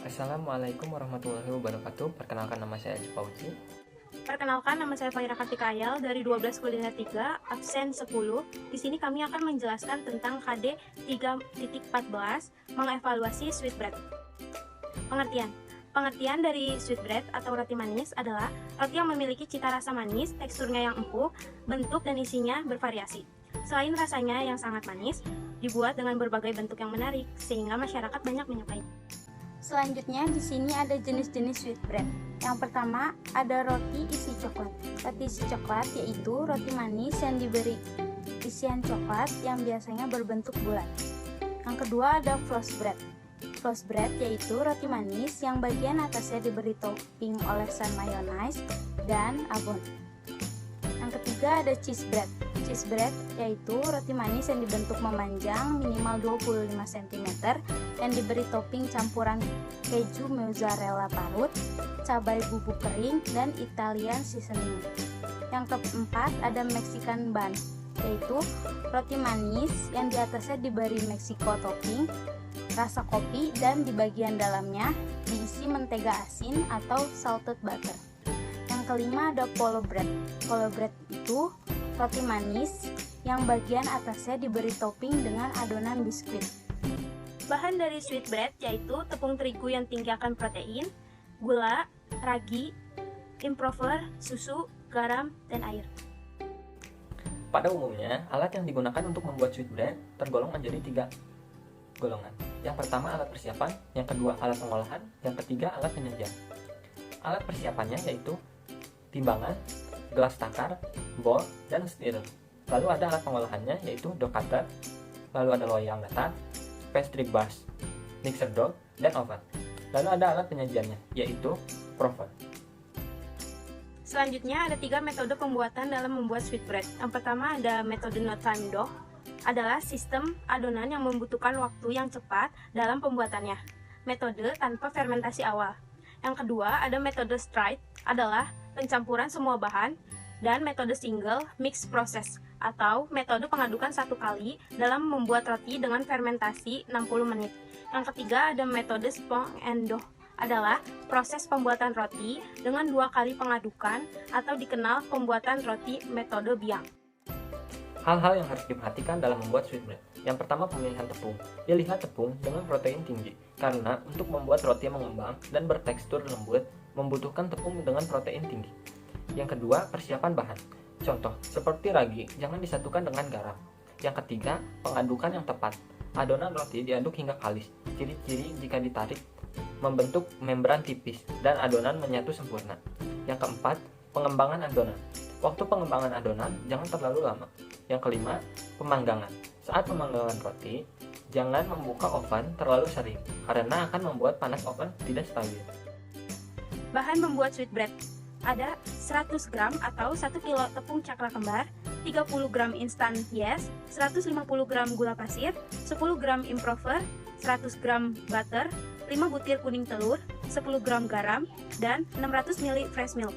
Assalamualaikum warahmatullahi wabarakatuh. Perkenalkan, nama saya Ajif Fauzi. Perkenalkan, nama saya Fahira Kartika Ayal dari 12 Kuliner 3, absen 10. Di sini kami akan menjelaskan tentang KD 3.14, mengevaluasi sweetbread. Pengertian. Pengertian dari sweetbread atau roti manis adalah roti yang memiliki cita rasa manis, teksturnya yang empuk, bentuk dan isinya bervariasi. Selain rasanya yang sangat manis, dibuat dengan berbagai bentuk yang menarik, sehingga masyarakat banyak menyukainya. Selanjutnya di sini ada jenis-jenis sweetbread. Yang pertama ada roti isi coklat. Roti isi coklat yaitu roti manis yang diberi isian coklat yang biasanya berbentuk bulat. Yang kedua ada floss bread. Floss bread yaitu roti manis yang bagian atasnya diberi topping olesan mayonnaise dan abon. Yang ketiga ada cheese bread. Cheese bread yaitu roti manis yang dibentuk memanjang minimal 25 cm yang diberi topping campuran keju mozzarella parut, cabai bubuk kering, dan Italian seasoning. Yang keempat ada Mexican bun, yaitu roti manis yang di atasnya diberi Mexico topping, rasa kopi, dan di bagian dalamnya diisi mentega asin atau salted butter. Yang kelima ada polo bread. Polo bread itu roti manis yang bagian atasnya diberi topping dengan adonan biskuit. Bahan dari sweetbread yaitu tepung terigu yang tinggi akan protein, gula, ragi, improver, susu, garam, dan air. Pada umumnya, alat yang digunakan untuk membuat sweetbread tergolong menjadi 3 golongan. Yang pertama alat persiapan, yang kedua alat pengolahan, yang ketiga alat penyajian. Alat persiapannya yaitu timbangan, gelas takar, bowl, dan stirrer. Lalu ada alat pengolahannya yaitu dough cutter, lalu ada loyang datar, pastry bars, mixer dough, dan oven. Lalu ada alat penyajiannya yaitu prover. Selanjutnya ada 3 metode pembuatan dalam membuat sweetbread. Yang pertama ada metode no time dough, adalah sistem adonan yang membutuhkan waktu yang cepat dalam pembuatannya. Metode tanpa fermentasi awal. Yang kedua ada metode straight, adalah pencampuran semua bahan, dan metode single mix process atau metode pengadukan satu kali dalam membuat roti dengan fermentasi 60 menit. Yang ketiga ada metode spong and dough, adalah proses pembuatan roti dengan 2 kali pengadukan atau dikenal pembuatan roti metode biang. Hal-hal yang harus diperhatikan dalam membuat sweetbread. Yang pertama pemilihan tepung. Pilihlah tepung dengan protein tinggi, karena untuk membuat roti yang mengembang dan bertekstur lembut membutuhkan tepung dengan protein tinggi. Yang kedua, persiapan bahan. Contoh, seperti ragi, jangan disatukan dengan garam. Yang ketiga, pengadukan yang tepat. Adonan roti diaduk hingga kalis. Ciri-ciri jika ditarik membentuk membran tipis dan adonan menyatu sempurna. Yang keempat, pengembangan adonan. Waktu pengembangan adonan jangan terlalu lama. Yang kelima, pemanggangan. Saat pemanggangan roti, jangan membuka oven terlalu sering karena akan membuat panas oven tidak stabil. Bahan membuat sweetbread. Ada 100 gram atau 1 kilo tepung cakra kembar, 30 gram instan yes, 150 gram gula pasir, 10 gram improver, 100 gram butter, 5 butir kuning telur, 10 gram garam, dan 600 ml fresh milk.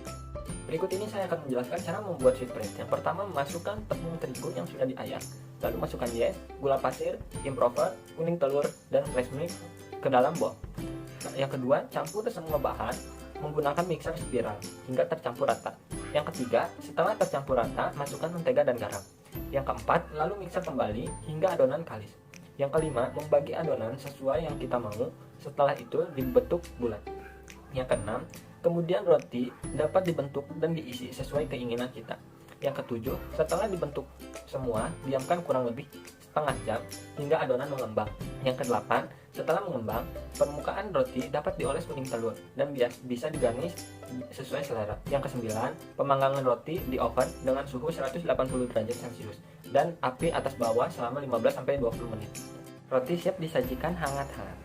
Berikut ini saya akan menjelaskan cara membuat sweetbread. Yang pertama, masukkan tepung terigu yang sudah diayak. Lalu masukkan yes, gula pasir, improver, kuning telur, dan fresh milk ke dalam bowl. Yang kedua, campur semua bahan menggunakan mixer spiral hingga tercampur rata. Yang ketiga, setelah tercampur rata, masukkan mentega dan garam. Yang keempat, lalu mixer kembali hingga adonan kalis. Yang kelima, membagi adonan sesuai yang kita mau. Setelah itu dibentuk bulat. Yang keenam, kemudian roti dapat dibentuk dan diisi sesuai keinginan kita. Yang ketujuh, setelah dibentuk semua, diamkan kurang lebih setengah jam hingga adonan mengembang. Yang kedelapan, setelah mengembang, permukaan roti dapat dioles kuning telur dan bisa digarnish sesuai selera. Yang kesembilan, pemanggangan roti di oven dengan suhu 180 derajat Celcius dan api atas bawah selama 15-20 menit. Roti siap disajikan hangat-hangat.